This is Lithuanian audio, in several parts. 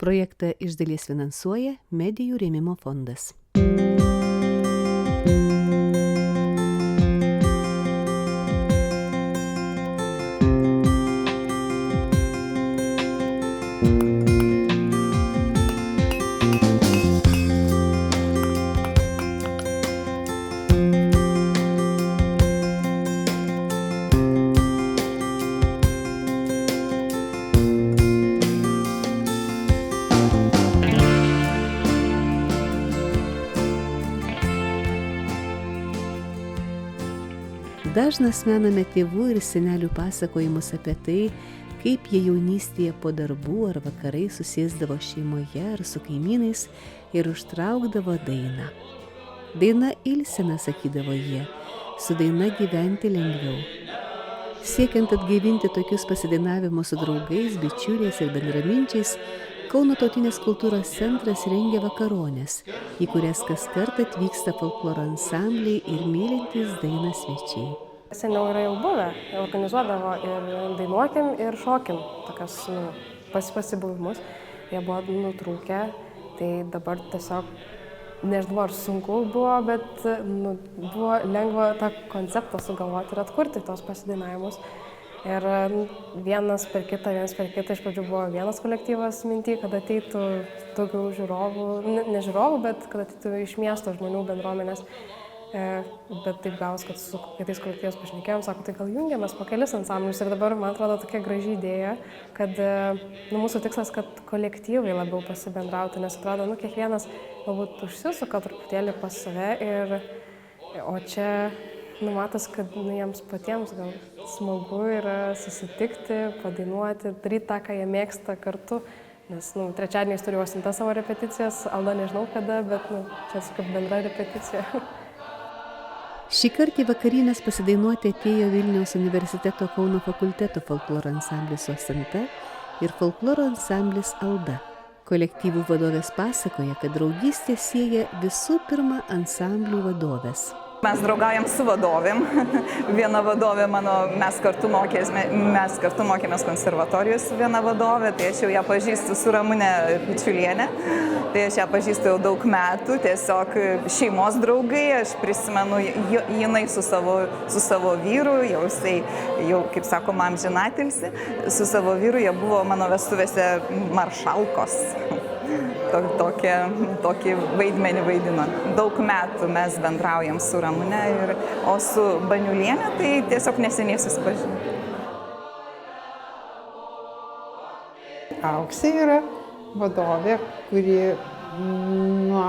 Projektą iš dalies finansuoja Medijų rėmimo fondas. Dažnas mename tėvų ir senelių pasakojimus apie tai, kaip jie jaunystėje po darbų ar vakarai susėsdavo šeimoje ar su kaimynais ir užtraukdavo dainą. Daina ilsina, sakydavo jie, su daina gyventi lengviau. Siekiant atgaivinti tokius pasidainavimus su draugais, bičiuliais ir bendraminčiais, Kauno tautinės kultūros centras rengia vakarones, į kurias kaskart atvyksta folkloro ansambliai ir mylintys dainą svečiai. Seniau yra jau buvę, organizuodavo ir dainuokim ir šokim, tokios pasibuvimus. Jie buvo nutrūkę, tai dabar tiesiog, nežinau ar sunku buvo, bet buvo lengva tą konceptą sugalvoti ir atkurti tos pasidainavimus. Ir vienas per kitą, iš pradžių buvo vienas kolektyvas minty, kad ateitų daugiau žiūrovų, ne žiūrovų, bet kad ateitų iš miesto žmonių bendruomenės. Bet taip gavos, kad su kitais kolektyvas pašnekėjom, sako, tai gal jungiamės po kelis ansamblius. Ir dabar, man atrodo, tokia graži idėja, kad mūsų tikslas, kad kolektyvai labiau pasibendrautų, nes atrodo, kiekvienas galbūt užsisuka truputėlį pas save, o čia matos, kad jiems patiems gal smagu yra susitikti, padainuoti, daryti tą, ką jie mėgsta kartu. Nes trečiadieniais turiu Osinta savo repeticijas, Alda nežinau kada, bet čia kaip bendra repeticija. Šį kartą į vakarines pasidainuoti atėjo Vilniaus universiteto Kauno fakulteto folkloro ansamblis Osinta ir folkloro ansamblis Alda. Kolektyvų vadovės pasakoja, kad draugystė sieja visų pirma ansamblių vadovės. Mes draugaujam su vadovėm. Viena vadovė mano, mes kartu mokėmės konservatorijos su viena vadovė, tai aš jau ją pažįstu su Ramune Pičiulienė. Tai aš ją pažįstu jau daug metų, tiesiog šeimos draugai, aš prisimenu jinai su savo vyru, jau kaip sakoma, amžinatilsi, su savo vyru jie buvo mano vestuvėse maršalkos. Tokį vaidmenį vaidino. Daug metų mes bendraujam su Ramune, o su Baniulienė tai tiesiog neseniai susipažinome. Auksė yra vadovė, kuri nuo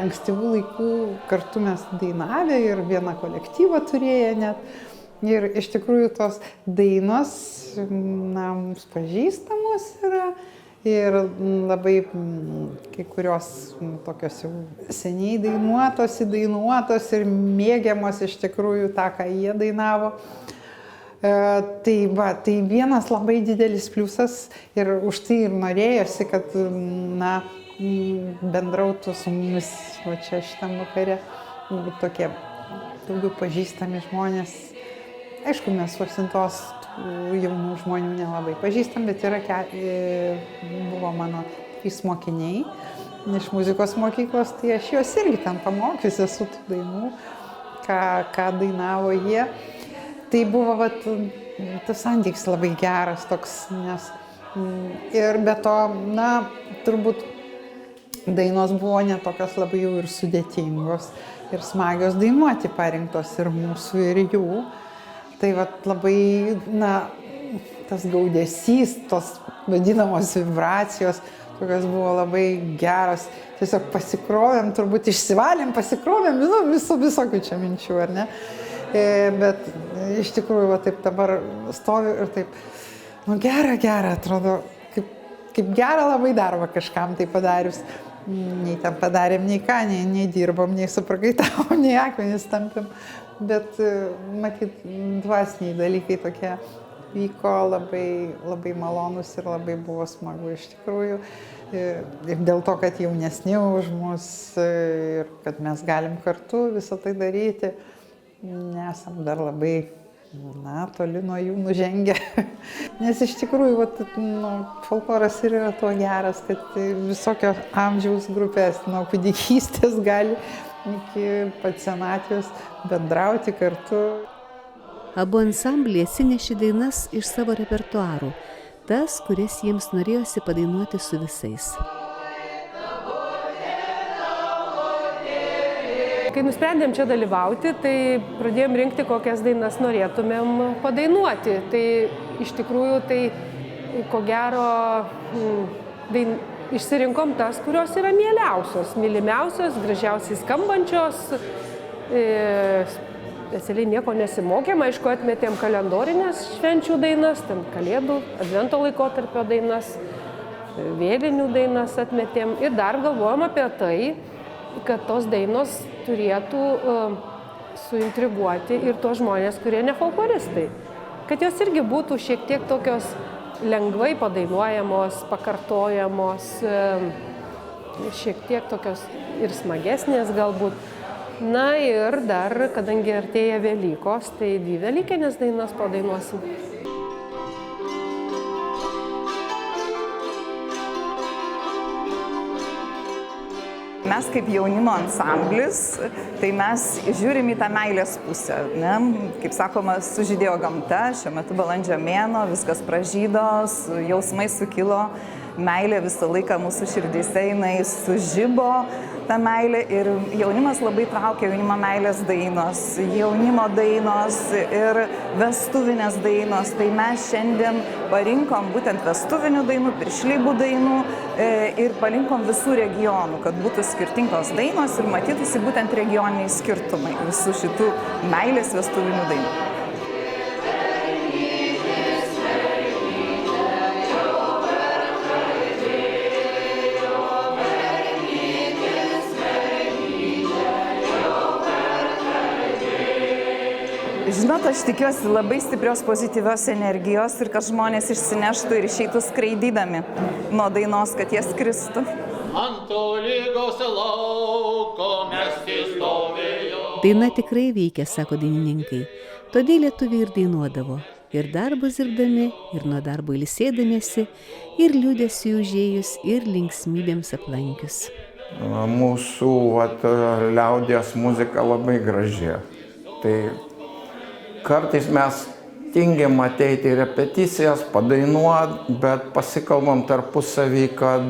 ankstyvų laikų kartu mes dainavę ir vieną kolektyvą turėję net. Ir iš tikrųjų tos dainos mums pažįstamos yra. Ir labai kai kurios tokios jau seniai įdainuotos ir mėgiamos iš tikrųjų tą, ką jie dainavo. Tai vienas labai didelis pliusas ir už tai ir norėjosi, kad bendrautų su mumis čia šitam vakare tokie daugiau pažįstami žmonės. Aišku, mes Osintos jaunų žmonių nelabai pažįstam, bet buvo mano 3 mokiniai iš muzikos mokyklos, tai aš juos irgi ten pamokiusi su tų dainų, ką dainavo jie. Tai buvo tas santykis labai geras toks, nes ir be to, turbūt dainos buvo ne tokios labai jau ir sudėtingos ir smagios dainuoti parinktos ir mūsų, ir jų. Tai labai, tas gaudesys, tos vadinamos vibracijos, tokios buvo labai geros. Tiesiog pasikrovėm, turbūt išsivalėm, visokių čia minčių, ar ne? Bet iš tikrųjų, taip dabar stoviu ir taip, gera, atrodo, kaip gera labai darbą kažkam tai padarius. Nei ten padarėm, nei ką, nei dirbom, nei suprakaitavom, nei akmenis tampėm. Bet, matyt, dvasiniai dalykai tokie vyko labai, labai malonus ir labai buvo smagu iš tikrųjų. Ir dėl to, kad jaunesni už mus ir kad mes galim kartu visą tai daryti, nesam dar labai toli nuo jų nužengia. Nes iš tikrųjų, folkloras ir yra tuo geras, kad visokio amžiaus grupės, nuo kūdikystės gali iki pat senatvės bendrauti kartu. Abu ansambliai atsinešė dainas iš savo repertuarų, tas, kurias jiems norėjosi padainuoti su visais. Kai nusprendėm čia dalyvauti, tai pradėjom rinkti, kokias dainas norėtumėm padainuoti. Tai iš tikrųjų, ko gero, išsirinkom tas, kurios yra mieliausios, mylimiausios, gražiausiai skambančios. Specialiai nieko nesimokėm, aišku, atmetėm kalendorinės švenčių dainas, ten Kalėdų, Advento laikotarpio dainas, vėlinių dainas atmetėm. Ir dar galvojom apie tai, kad tos dainos turėtų suintriguoti ir tos žmonės, kurie ne folkloristai. Kad jos irgi būtų šiek tiek tokios lengvai padainuojamos, pakartojamos, šiek tiek tokios ir smagesnės galbūt. Na ir dar, kadangi artėja Velykos, tai 2 velykinės dainas padainuosim. Mes kaip jaunimo ansamblis, tai mes žiūrim į tą meilės pusę. Ne? Kaip sakoma, sužydėjo gamta, šiuo metu balandžio mėnuo, viskas pražydo, jausmai sukilo, meilė visą laiką mūsų širdyse, jinai sužibo tą meilę ir jaunimas labai traukia, jaunimo meilės dainos, jaunimo dainos ir vestuvinės dainos. Tai mes šiandien parinkom būtent vestuvinių dainų, piršlybų dainų ir parinkom visų regionų, kad būtų skirtingos dainos ir matytųsi būtent regioniniai skirtumai visų šitų meilės vestuvinių dainų. Žinot, aš tikiuosi labai stiprios pozityvios energijos ir kad žmonės išsineštų ir išeitų skraidydami nuo dainos, kad jie skristų. Ant tolygaus lauko mes įstovėjo. Daina tikrai veikia, sako dainininkai. Todėl lietuviai ir dainuodavo. Ir darbus dirbdami, ir nuo darbo ilsėdamiesi, ir liūdesiui užėjus, ir linksmybėms aplankius. Mūsų liaudies muzika labai graži. Tai kartais mes tingim ateiti į repeticijas, padainuot, bet pasikalbam tarpusavį, kad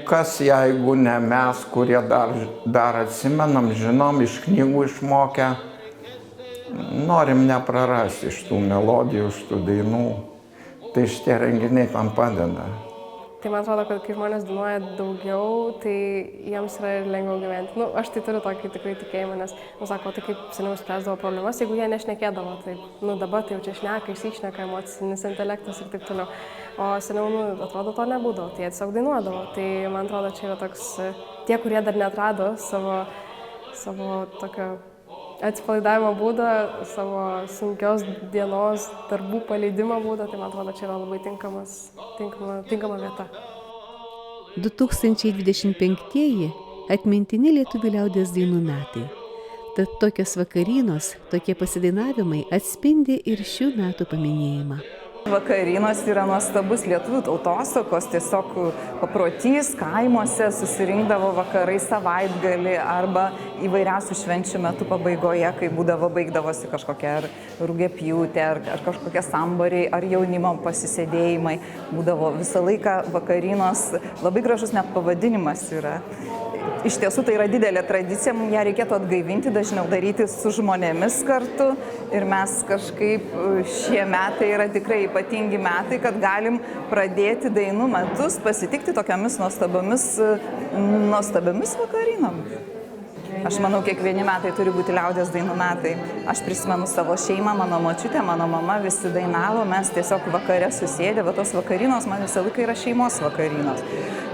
kas jeigu ne mes, kurie dar atsimenam, žinom, iš knygų išmokę, norim neprarasti iš tų melodijų, iš tų dainų. Tai šitie renginiai tam padeda. Tai man atrodo, kad kai žmonės dainuoja daugiau, tai jiems yra ir lengviau gyventi. Aš tai turiu tokį tikrai tikėjimą, nes, sako, tai kaip seniau spręsdavo problemas, jeigu jie nešnekėdavo, tai, dabar tai jau čia šneka, išsišneka, emocinis intelektas ir taip toliau. O seniau, atrodo, to nebūdavo, tai jie tiesiog dainuodavo. Tai man atrodo, čia yra toks, tie, kurie dar neatrado savo tokio atsipalaidavimo būdą, savo sunkios dienos darbų paleidimo būdą, tai man atrodo, čia yra labai tinkama vieta. 2025-ieji atmintini lietuvių liaudies dainų metai. Tad tokios vakarinos, tokie pasidainavimai atspindi ir šių metų paminėjimą. Vakarinos yra nuostabus lietuvių tautosakos, tiesiog paprotys, kaimuose susirinkdavo vakarai savaitgalį arba įvairiausių švenčių metų pabaigoje, kai baigdavosi kažkokia ar rugiapjūtė, ar kažkokie sambariai, ar jaunimo pasisėdėjimai. Būdavo visą laiką vakarinos, labai gražus net pavadinimas yra. Iš tiesų tai yra didelė tradicija, ją reikėtų atgaivinti, dažniau daryti su žmonėmis kartu ir mes kažkaip šie metai yra tikrai ypatingi metai, kad galim pradėti dainų metus pasitikti tokiamis nuostabiamis vakarinom. Aš manau, kiekvieni metai turi būti liaudies dainų metai. Aš prisimenu savo šeimą, mano močiutė, mano mama, visi dainavo, mes tiesiog vakare susėdė, tos vakarinos man visą laiką yra šeimos vakarinos.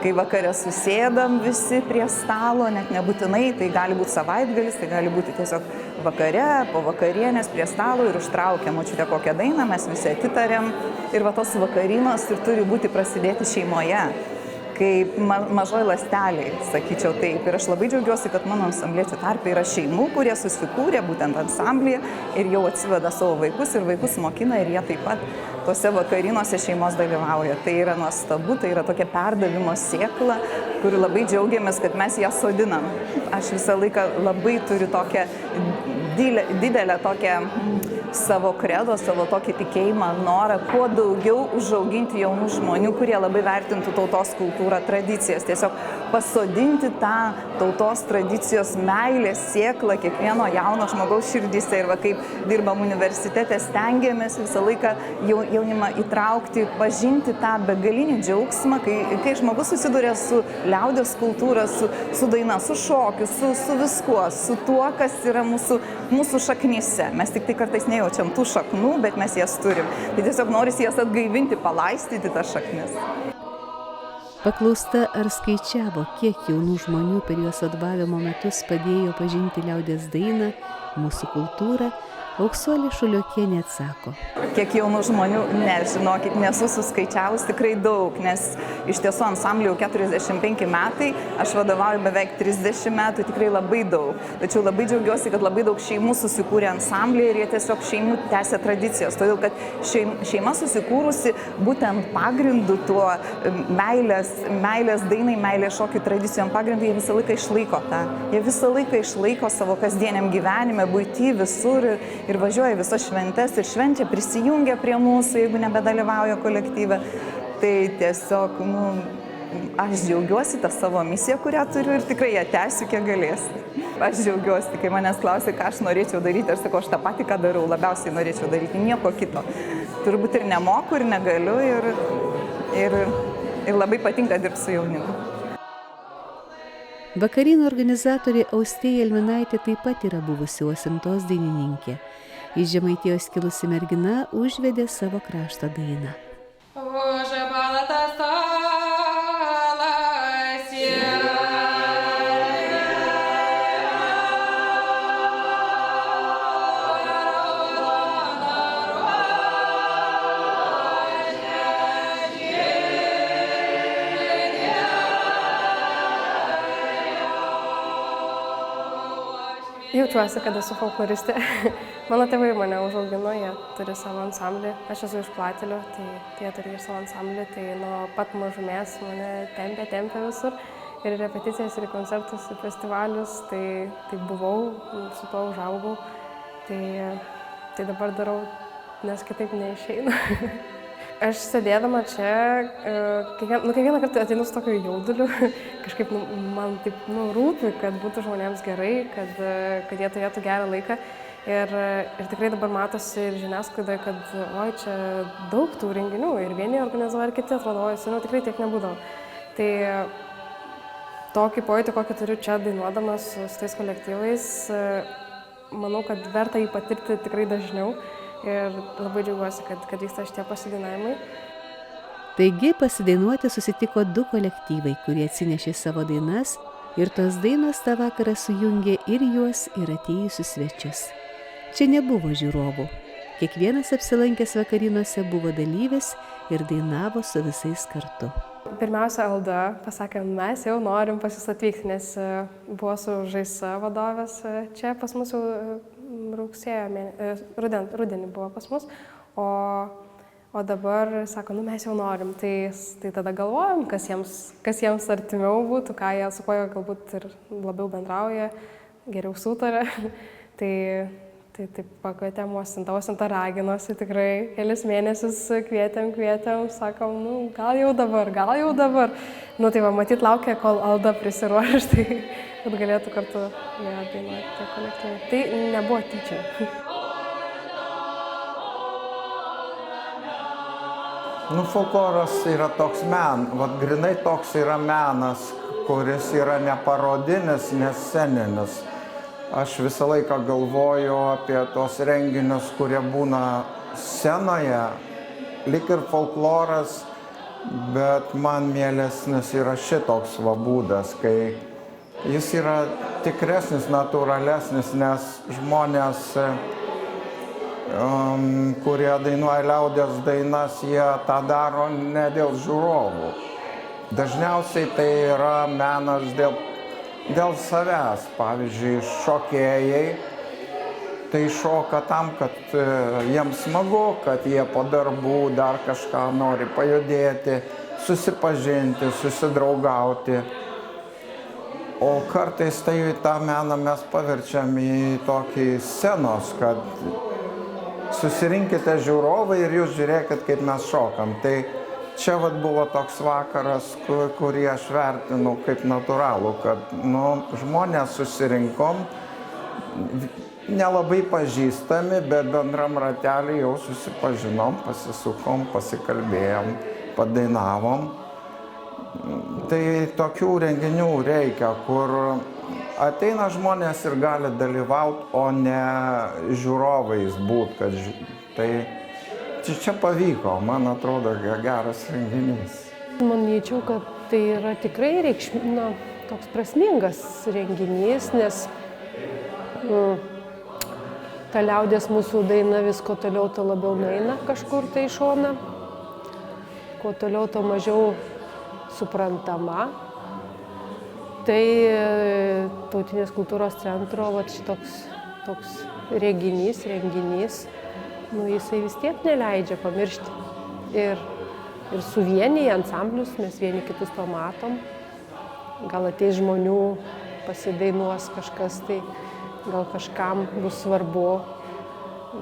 Kai vakare susėdam visi prie stalo, net nebūtinai, tai gali būti savaitgalis, tai gali būti tiesiog vakare, po vakarienės prie stalo ir užtraukia močiutė kokią dainą, mes visi atitarėm ir tos vakarinos ir turi būti prasidėti šeimoje. kaip mažoj ląsteliai, sakyčiau taip. Ir aš labai džiaugiuosi, kad mano ansambliečių tarpe yra šeimų, kurie susikūrė būtent ansamblyje ir jau atsiveda savo vaikus ir vaikus mokina ir jie taip pat tuose vakarinuose šeimos dalyvauja. Tai yra nuostabu, tai yra tokia perdavimo sėkla, kuri labai džiaugiamės, kad mes ją sodinam. Aš visą laiką labai turiu tokią didelę tokią savo kredo, savo tokį tikėjimą, norą kuo daugiau užauginti jaunų žmonių, kurie labai vertintų tautos kultūrą, tradicijas. Tiesiog pasodinti tą tautos tradicijos meilės sėklą kiekvieno jauno žmogaus širdyse. Ir va, kaip dirbam universitete, stengiamės visą laiką jaunimą įtraukti, pažinti tą begalinį džiaugsmą, kai žmogus susiduria su liaudies kultūra, su daina, su šokiu, su viskuo, su tuo, kas yra mūsų šaknyse. Mes tik tai kartais nejaučiam tų šaknų, bet mes jas turim. Tai tiesiog norisi jas atgaivinti, palaistyti tas šaknis. Paklausta, ar skaičiavo, kiek jaunų žmonių per jos vadovavimo metus padėjo pažinti liaudies dainą, mūsų kultūrą, Auksuolė Šuliokienė atsako. Kiek jaunų žmonių, žinokit, nesu suskaičiavus, tikrai daug, nes iš tiesų ansambliui jau 45 metai, aš vadovauju beveik 30 metų, tikrai labai daug. Tačiau labai džiaugiuosi, kad labai daug šeimų susikūrė ansambliai ir jie tiesiog šeimų tęsia tradicijas. Todėl, kad šeima susikūrusi būtent pagrindu tuo meilės dainai, meilės šokių tradicijom pagrindu, jie visą laiką išlaiko tą. Jie visą laiką išlaiko savo kasdieniam gyvenime, buity, visur ir važiuoja visas šventes ir švenčia, prisijungia prie mūsų, jeigu nebedalyvauja kolektyve. Tai tiesiog, aš džiaugiuosi tą savo misiją, kurią turiu ir tikrai ją tęsiu, kiek galėsiu. Aš džiaugiuosi, kai manęs klausia, ką aš norėčiau daryti, aš sakau, aš tą patį, ką darau, labiausiai norėčiau daryti, nieko kito. Turbūt ir nemoku, ir negaliu, ir labai patinka dirbti su jaunimu. Vakarynų organizatorė Austėja Elminaitė taip pat yra buvusi Osintos dainininkė. Iš Žemaitijos kilusi mergina užvedė savo krašto dainą. Jaučiuosi, kad esu folkloristė. Mano tėvai mane užaugino, jie turi savo ansamblį. Aš esu iš Platelių, tai jie turi ir savo ansamblį. Tai nuo pat mažumės mane tempė visur. Ir repeticijas, ir koncertus, ir festivalius. Tai buvau, su tuo užaugau. Tai dabar darau, nes kitaip neišeina. Aš sėdėdama čia, kiekvieną kartą ateinu su tokiu jauduliu, kažkaip man taip rūpi, kad būtų žmonėms gerai, kad jie turėtų gerą laiką. Ir tikrai dabar matosi ir žiniasklaidoje, kad oi, čia daug tų renginių ir vieni organizuoja, ir kiti atrodo, oi, tikrai tiek nebūdavo. Tai tokį pojūtį, kokį turiu čia dainuodamas su tais kolektyvais, manau, kad verta jį patirti tikrai dažniau. Ir labai džiaugiuosi, kad vyksta šitie pasidainavimai. Taigi pasidainuoti susitiko 2 kolektyvai, kurie atsinešė savo dainas ir tos dainos tą vakarą sujungė ir juos, ir atėjusius svečius. Čia nebuvo žiūrovų. Kiekvienas apsilankęs vakarinuose buvo dalyvis ir dainavo su visais kartu. Pirmiausia, Alda pasakė, mes jau norim pas jūs atvykti, nes buvo su Žaisa vadovės čia pas mus jau rudenį buvo pas mus, o dabar sako, mes jau norim, tai tada galvojam, kas jiems artimiau būtų, su kuo jie galbūt ir labiau bendrauja, geriau sutarė. Tai taip pakvietėm Osinta raginosi, tikrai kelis mėnesius kvietėm, sakom, gal jau dabar. Tai va, matyt, laukia, kol Alda prisiruoš, tai kad galėtų kartu dainuoti kolektyvai. Tai nebuvo tyčia. Folkloras yra toks grinai toks yra menas, kuris yra neparodinis, nesceninis. Aš visą laiką galvoju apie tos renginius, kurie būna scenoje, lyg ir folkloras, bet man mielesnis yra šitoks būdas, kai jis yra tikresnis, natūralesnis, nes žmonės, kurie dainuoja liaudies dainas, jie tą daro ne dėl žiūrovų. Dažniausiai tai yra menas dėl savęs. Pavyzdžiui, šokėjai tai šoka tam, kad jiems smagu, kad jie po darbų dar kažką nori pajudėti, susipažinti, susidraugauti. O kartais tai tą meną mes paverčiam į tokį scenos, kad susirinkite žiūrovai ir jūs žiūrėkit, kaip mes šokam. Tai čia vat buvo toks vakaras, kurį aš vertinu kaip natūralų, kad žmonės susirinkom, nelabai pažįstami, bet bendram ratelį jau susipažinom, pasisukom, pasikalbėjom, padainavom. Tai tokių renginių reikia, kur ateina žmonės ir gali dalyvauti, o ne žiūrovais būt. Tai čia pavyko, man atrodo, geras renginys. Manyčiau, kad tai yra tikrai toks prasmingas renginys, nes ta liaudies mūsų daina visko toliau, to labiau nueina kažkur tai į šoną. Kuo toliau, to mažiau suprantama. Tai Tautinės kultūros centro toks renginys, jisai vis tiek neleidžia pamiršti. Ir suvienyje ansamblius, mes vieni kitus pamatom. Gal ateis žmonių, pasidainuos kažkas, tai gal kažkam bus svarbu,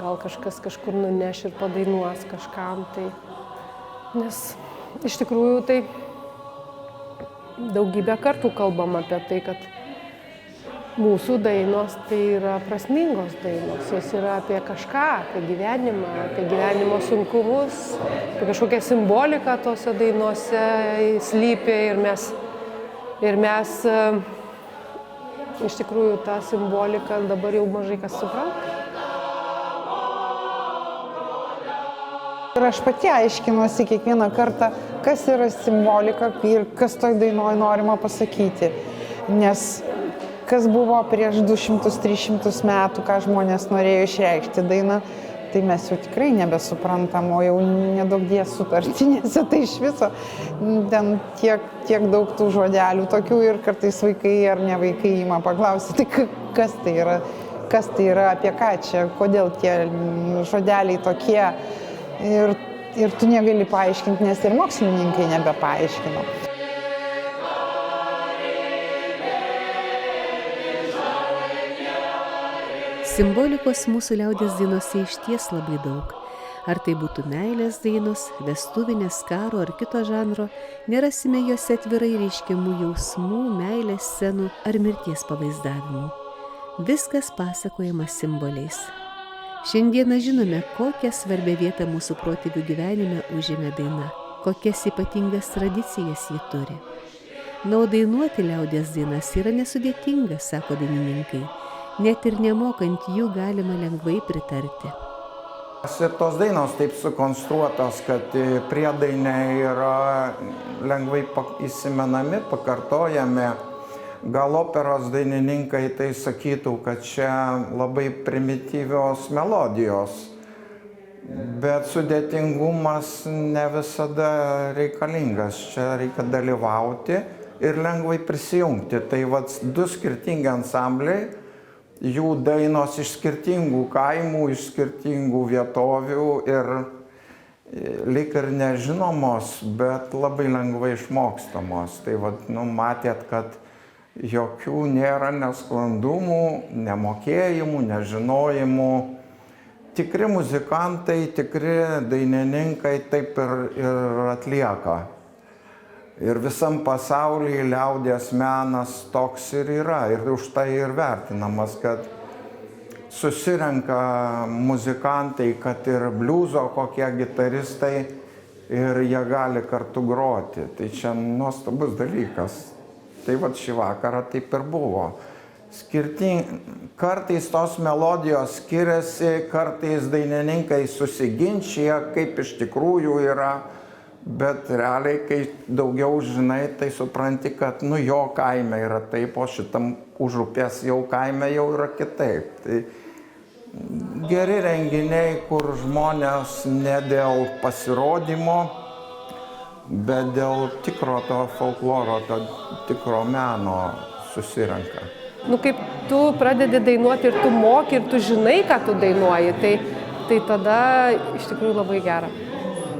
gal kažkas kažkur nuneš ir padainuos kažkam. Tai. Nes iš tikrųjų tai daugybę kartų kalbam apie tai, kad mūsų dainos tai yra prasmingos dainos. Jos yra apie kažką, apie gyvenimą, apie gyvenimo sunkumus, apie kažkokią simboliką tose dainose slypi ir mes iš tikrųjų tą simboliką dabar jau mažai kas supranta. Ir aš pati aiškinuosi kiekvieną kartą, kas yra simbolika ir kas toj dainoj norima pasakyti. Nes kas buvo prieš 200-300 metų, ką žmonės norėjo išreikšti dainą, tai mes jau tikrai nebesuprantam, o jau nedaugdie sutartinėse, tai iš viso ten tiek daug tų žodelių tokių ir kartais vaikai ar ne vaikai ima paklausyti, tai kas tai yra, apie ką čia, kodėl tie žodeliai tokie. Ir tu negali paaiškinti, nes ir mokslininkai nebepaaiškino. Simbolikos mūsų liaudies dainose išties labai daug. Ar tai būtų meilės dainos, vestuvinės, karo ar kito žanro, nerasime juose atvirai reiškiamų jausmų, meilės scenų ar mirties pavaizdavimų. Viskas pasakojama simboliais. Šiandieną žinome, kokią svarbią vietą mūsų protėvių gyvenime užėmė daina, kokias ypatingas tradicijas ji turi. O dainuoti liaudies dainas yra nesudėtinga, sako dainininkai. Net ir nemokant jų galima lengvai pritarti. Tos dainos taip sukonstruotos, kad priedainiai yra lengvai įsimenami, pakartojami. Gal operos dainininkai tai sakytų, kad čia labai primityvios melodijos, bet sudėtingumas ne visada reikalingas. Čia reikia dalyvauti ir lengvai prisijungti. Tai du skirtingi ansambliai, jų dainos iš skirtingų kaimų, iš skirtingų vietovių ir lyg ir nežinomos, bet labai lengvai išmokstamos. Tai matėt, kad jokių nėra nesklandumų, nemokėjimų, nežinojimų. Tikri muzikantai, tikri dainininkai taip ir atlieka. Ir visam pasaulyje liaudies menas toks ir yra. Ir už tai ir vertinamas, kad susirenka muzikantai, kad ir bliuzo kokie gitaristai ir jie gali kartu groti. Tai čia nuostabus dalykas. Tai šį vakarą taip ir buvo. Kartais tos melodijos skiriasi, kartais dainininkai susiginčia, kaip iš tikrųjų yra, bet realiai, kai daugiau žinai, tai supranti, kad jo kaime yra taip, o šitam užupės jau kaime jau yra kitaip. Tai geri renginiai, kur žmonės ne dėl pasirodymo, bet dėl tikro to folkloro, to tikro meno susirenka. Nu, kaip tu pradedi dainuoti ir tu moki, ir tu žinai, ką tu dainuoji, tai tada iš tikrųjų labai gera.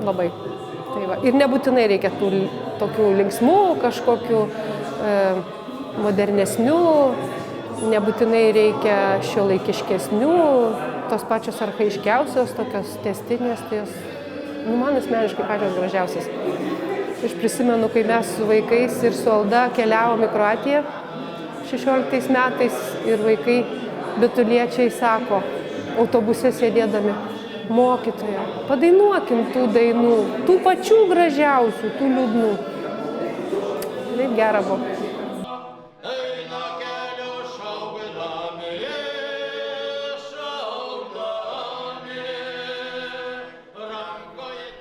Labai. Tai va. Ir nebūtinai reikia tų tokių linksmų, kažkokių modernesnių, nebūtinai reikia šiuolaikiškesnių, tos pačios archaiškiausios, tokios tęstinės, tai jos, man asmeniškai pačios gražiausias. Aš prisimenu, kai mes su vaikais ir su Alda keliavom į Kroatiją 16 metais ir vaikai bituliečiai sako, autobuse sėdėdami, mokytoja, padainuokim tų dainų, tų pačių gražiausių, tų liūdnų. Taip gera buvo.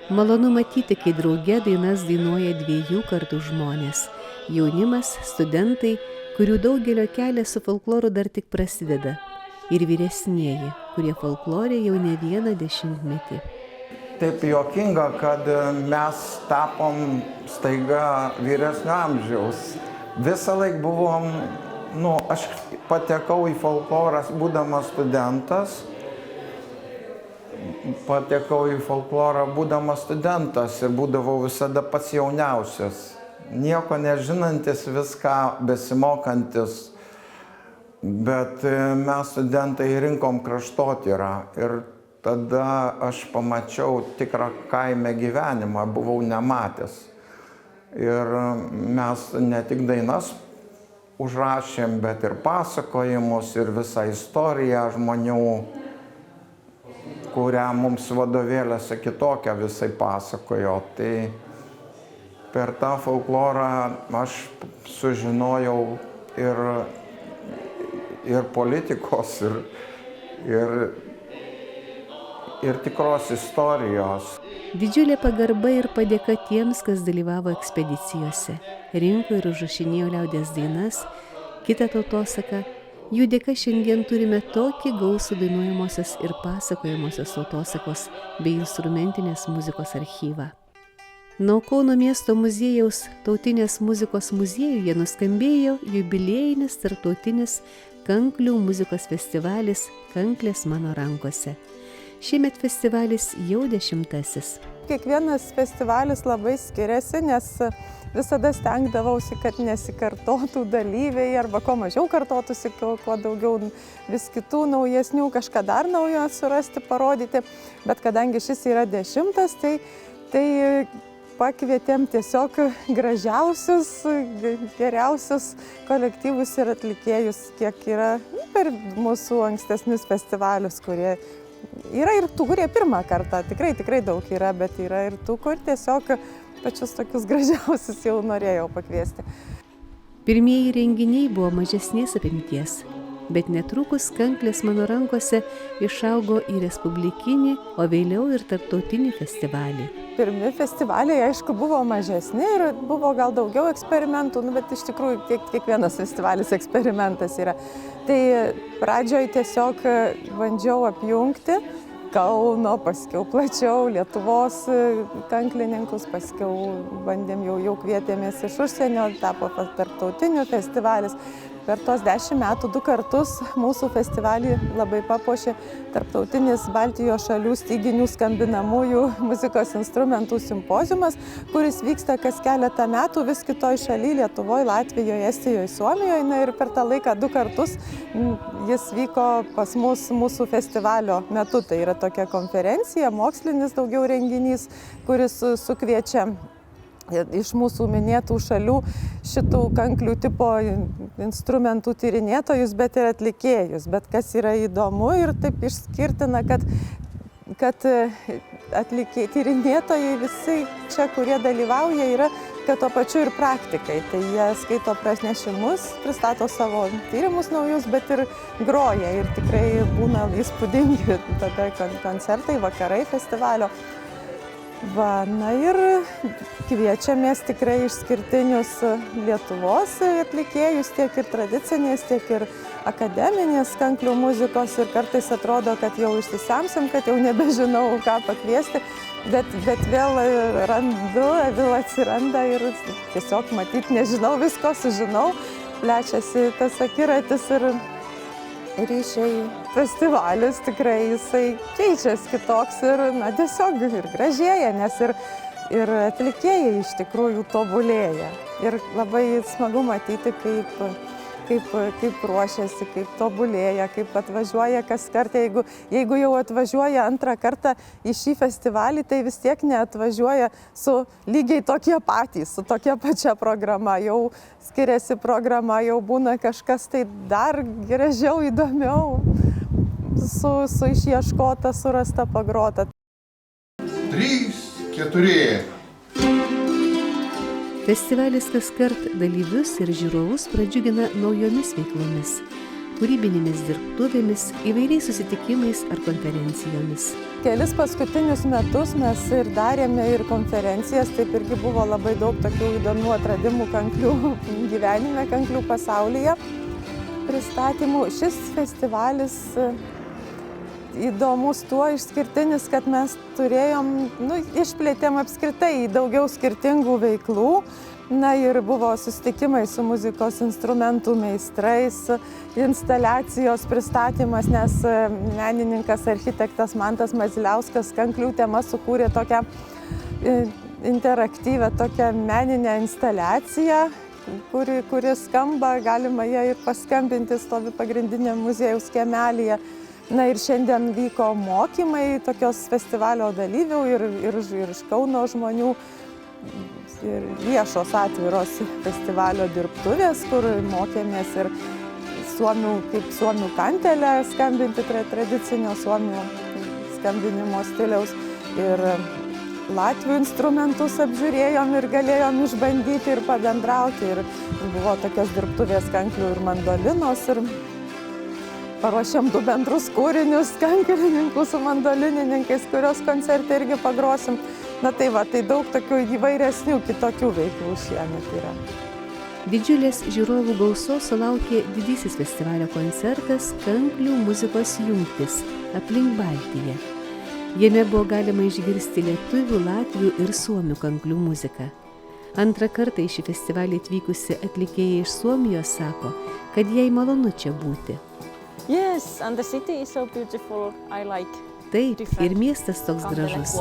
Malonu matyti, kai drauge dainas dainuoja 2 kartų žmonės. Jaunimas, studentai, kurių daugelio kelias su folkloru dar tik prasideda. Ir vyresnieji, kurie folklorė jau ne 1 dešimtmetį. Taip juokinga, kad mes tapom staiga vyresnio amžiaus. Visą laiką buvom, aš patekau į folklorą būdamas studentas. Ir būdavau visada pats jauniausias. Nieko nežinantis, viską besimokantis. Bet mes studentai rinkom kraštotyrą ir tada aš pamačiau tikrą kaime gyvenimą, buvau nematęs. Ir mes ne tik dainas užrašėm, bet ir pasakojimus, ir visą istoriją žmonių, kurią mums vadovėliuose kitokią visai pasakojo. Tai per tą folklorą aš sužinojau ir politikos, ir tikros istorijos. Didžiulė pagarba ir padėka tiems, kas dalyvavo ekspedicijose, rinko ir užrašinėjo liaudies dainas, kitą tautosaką. Jų dėka šiandien turime tokį gausų dainuojamosios ir pasakojamosios tautosakos bei instrumentinės muzikos archyvą. Nuo Kauno miesto muziejaus tautinės muzikos muziejuje nuskambėjo jubiliejinis tarptautinis kanklių muzikos festivalis Kanklės mano rankose. Šiemet festivalis jau 10. Kiekvienas festivalis labai skiriasi, nes visada stengdavausi, kad nesikartotų dalyviai arba kuo mažiau kartotųsi, kuo daugiau vis kitų naujesnių, kažką dar naujo surasti, parodyti. Bet kadangi šis yra 10, tai pakvietėm tiesiog gražiausius, geriausius kolektyvus ir atlikėjus, kiek yra per mūsų ankstesnius festivalius, kurie yra ir tų, kurie pirmą kartą, tikrai daug yra, bet yra ir tų, kur tiesiog pačius tokius gražiausius jau norėjau pakviesti. Pirmieji renginiai buvo mažesnės apimties, bet netrukus Kanklės mano rankose išaugo į respublikinį, o vėliau ir tarptautinį festivalį. Pirmi festivaliai, aišku, buvo mažesni ir buvo gal daugiau eksperimentų, bet iš tikrųjų kiekvienas festivalis eksperimentas yra. Tai pradžioj tiesiog bandžiau apjungti Kauno, paskiau plačiau Lietuvos kanklininkus, paskiau bandėm jau kvietėmės iš užsienio, tapo tarptautinių festivalis. Per tos 10 metų 2 kartus mūsų festivalį labai papuošė tarptautinis Baltijos šalių styginių skambinamųjų muzikos instrumentų simpoziumas, kuris vyksta kas keletą metų vis kitoj šaly, Lietuvoje, Latvijoje, Estijoje, Suomijoje. Ir per tą laiką 2 kartus jis vyko pas mus mūsų festivalio metu. Tai yra tokia konferencija, mokslinis daugiau renginys, kuris sukviečia iš mūsų minėtų šalių šitų kanklių tipo instrumentų tyrinėtojus, bet ir atlikėjus. Bet kas yra įdomu ir taip išskirtina, kad tyrinėtojai visi čia, kurie dalyvauja, yra kad tuo pačiu ir praktikai. Tai jie skaito pranešimus, pristato savo tyrimus naujus, bet ir groja. Ir tikrai būna įspūdingi tada koncertai, vakarai festivalio. Ir kviečiamės tikrai išskirtinius Lietuvos atlikėjus, tiek ir tradicinės, tiek ir akademinės kanklių muzikos. Ir kartais atrodo, kad jau išsisemsim, kad jau nebežinau, ką pakviesti. bet vėl randu, vėl atsiranda ir tiesiog matyt, nežinau, visko sužinau, plečiasi tas akiratis ir ryšiai. Festivalis tikrai jisai keičiasi kitoks ir, na, tiesiog ir gražėja, nes ir atlikėjai iš tikrųjų tobulėja. Ir labai smagu matyti, kaip ruošiasi, kaip tobulėja, kaip atvažiuoja kas kartą. Jeigu jau atvažiuoja antrą kartą į šį festivalį, tai vis tiek neatvažiuoja su lygiai tokie patys, su tokia pačia programa. Jau skiriasi programa, jau būna kažkas tai dar gražiau, įdomiau, su išieškota, surasta, pagrota. 3, 4. Festivalis kaskart dalyvius ir žiūrovus pradžiugina naujomis veiklomis, kūrybinėmis dirbtuvėmis, įvairiais susitikimais ar konferencijomis. Kelis paskutinius metus mes ir darėme ir konferencijas, taip irgi buvo labai daug tokių įdomių atradimų kanklių gyvenime, kanklių pasaulyje pristatymų. Šis festivalis įdomus tuo išskirtinis, kad mes turėjom, išplėtėm apskritai į daugiau skirtingų veiklų. Na ir buvo susitikimai su muzikos instrumentų meistrais, instaliacijos pristatymas, nes menininkas, architektas Mantas Maziliauskas kanklių tema sukūrė tokią interaktyvę, tokią meninę instaliaciją, kuri skamba, galima ją ir paskambinti, stovi pagrindinė muziejaus kiemelyje. Na ir šiandien vyko mokymai tokios festivalio dalyvių ir iš Kauno žmonių, ir viešos atviros festivalio dirbtuvės, kur mokėmės ir kaip suomių kantelę skambinti, tradicinio suomių skambinimo stiliaus, ir latvių instrumentus apžiūrėjom ir galėjom išbandyti ir pabendrauti. Ir buvo tokios dirbtuvės kanklių ir mandolinos, ir paruošėm 2 bendrus kūrinius kanklininkų su mandolinininkais, kurios koncerte irgi pagrosim. Na tai daug tokių įvairesnių kitokių veiklų šiemet yra. Didžiulės žiūrovų gausos sulaukė didysis festivalio koncertas Kanklių muzikos jungtis aplink Baltiją. Jame buvo galima išgirsti lietuvių, latvių ir suomių kanklių muziką. Antrą kartą į šį festivalį atvykusi atlikėja iš Suomijos sako, kad jai malonu čia būti. Yes, and the city is so beautiful. I like. Taip, ir miestas toks gražus.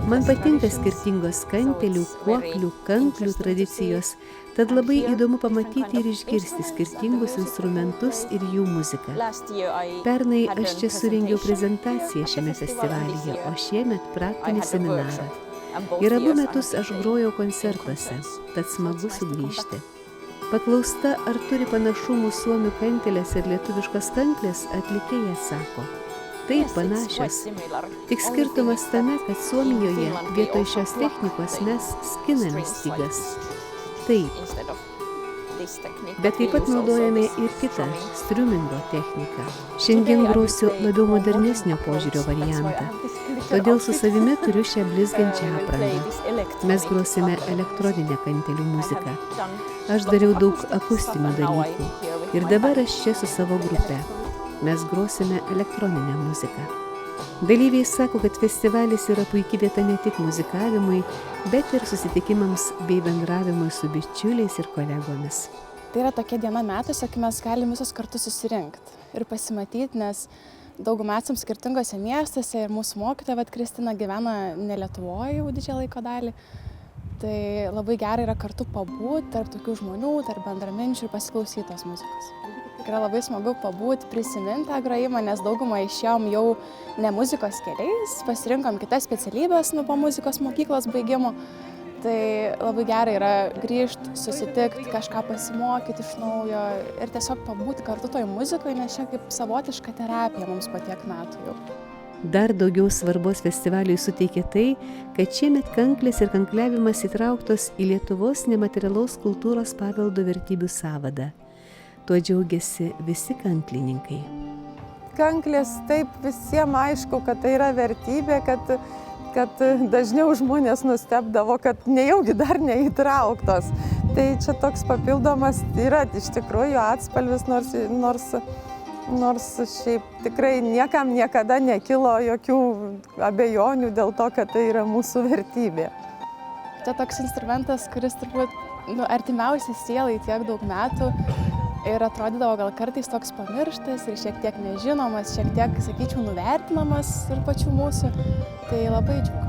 Man patinka skirtingos kantelių, kuoklių, kanklių tradicijos, tad labai įdomu pamatyti ir išgirsti skirtingus instrumentus ir jų muziką. Pernai aš čia surengiau prezentaciją šiame festivalyje, o šiemet praktinį seminarą. Ir abu metus aš grojau koncertuose, tad smagu sugrįžti. Paklausta, ar turi panašumų suomių kantelės ir lietuviškos kanklės, atlikėja sako. Taip, panašios. Tik skirtumas tame, kad Suomijoje vietoj šios technikos mes skiname stygas. Taip. Bet taip pat naudojame ir kitą striumingo techniką. Šiandien grosiu labiau modernesnio požiūrio variantą. Todėl su savimi turiu šią blizgančią aprangą. Mes grosime elektroninę kantelių muziką. Aš dariau daug akustinių dalykų. Ir dabar aš čia su savo grupe. Mes grosime elektroninę muziką. Dalyviai sako, kad festivalis yra puikia vieta ne tik muzikavimui, bet ir susitikimams bei bendravimui su bičiuliais ir kolegomis. Tai yra tokia diena metuose, kai mes galim visos kartu susirinkti ir pasimatyti, nes daugumą esam skirtingose miestuose ir mūsų mokytoja, Kristina, gyvena ne Lietuvoje jau didžiąją laiko dalį. Tai labai gerai yra kartu pabūti tarp tokių žmonių, tarp bendraminčių ir pasiklausyti tos muzikos. Tikrai labai smagu pabūti, prisiminti tą grojimą, nes daugumą išėjom jau ne muzikos keliais, pasirinkom kitas specialybės po muzikos mokyklos baigimo. Tai labai gerai yra grįžti, susitikti, kažką pasimokyti iš naujo ir tiesiog pabūti kartu toj muzikoje, nes čia kaip savotiška terapija mums po tiek metų jau. Dar daugiau svarbos festivaliui suteikė tai, kad šiemet kanklės ir kankliavimas įtrauktos į Lietuvos nematerialaus kultūros paveldo vertybių sąvadą. Tuo džiaugiasi visi kanklininkai. Kanklės taip visiems aišku, kad tai yra vertybė, kad dažniau žmonės nustebdavo, kad nejaugi dar neįtrauktos. Tai čia toks papildomas yra iš tikrųjų atspalvis, nors Nors šiaip tikrai niekam niekada nekilo jokių abejonių dėl to, kad tai yra mūsų vertybė. Tai toks instrumentas, kuris turbūt artimiausias sielai tiek daug metų ir atrodydavo gal kartais toks pamirštas ir šiek tiek nežinomas, šiek tiek, sakyčiau, nuvertinamas ir pačių mūsų. Tai labai džiaugiuosi.